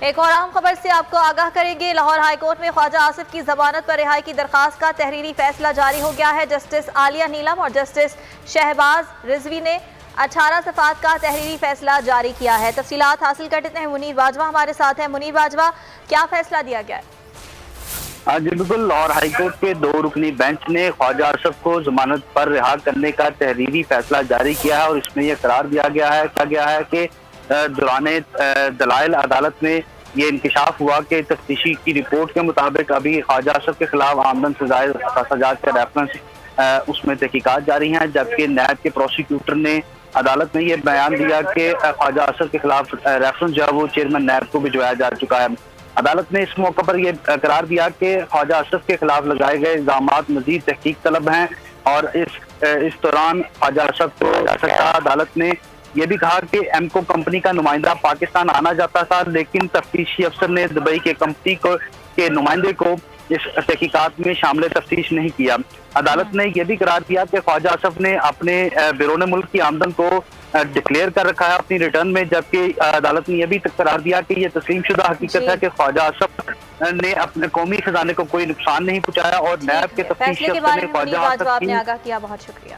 ایک اور اہم خبر سے آپ کو آگاہ کریں گے۔ لاہور ہائی کورٹ میں خواجہ آصف کی ضمانت پر رہائی کی درخواست کا تحریری فیصلہ جاری ہو گیا ہے۔ جسٹس عالیہ نیلم اور جسٹس شہباز رضوی نے 18 صفحات کا تحریری فیصلہ جاری کیا ہے۔ تفصیلات حاصل کرتے ہیں، منیر باجوہ ہمارے ساتھ ہیں۔ منیر باجوہ، کیا فیصلہ دیا گیا ہے؟ جی بالکل، لاہور ہائی کورٹ کے 2 رکنی بینچ نے خواجہ آصف کو ضمانت پر رہا کرنے کا تحریری فیصلہ جاری کیا ہے، اور اس میں یہ قرار دیا گیا ہے کہ دوران دلائل عدالت میں یہ انکشاف ہوا کہ تفتیشی کی رپورٹ کے مطابق ابھی خواجہ آصف کے خلاف آمدن سے زائد اخراجات کا ریفرنس اس میں تحقیقات جاری ہیں، جبکہ نیب کے پروسیکیوٹر نے عدالت میں یہ بیان دیا کہ خواجہ آصف کے خلاف ریفرنس جو ہے وہ چیئرمین نیب کو بھجوایا جا چکا ہے۔ عدالت نے اس موقع پر یہ قرار دیا کہ خواجہ آصف کے خلاف لگائے گئے الزامات مزید تحقیق طلب ہیں، اور اس دوران خواجہ آصف کو عدالت نے یہ بھی کہا کہ ایمکو کمپنی کا نمائندہ پاکستان آنا جاتا تھا، لیکن تفتیشی افسر نے دبئی کے کمپنی کے نمائندے کو اس تحقیقات میں شامل تفتیش نہیں کیا۔ عدالت نے یہ بھی قرار دیا کہ خواجہ آصف نے اپنے بیرون ملک کی آمدن کو ڈکلیئر کر رکھا ہے اپنی ریٹرن میں، جبکہ عدالت نے یہ بھی قرار دیا کہ یہ تسلیم شدہ حقیقت ہے کہ خواجہ آصف نے اپنے قومی خزانے کو کوئی نقصان نہیں پہنچایا، اور نیب کے تفتیشی افسر نے خواجہ آصف آپ نے آگاہ کیا، بہت شکریہ۔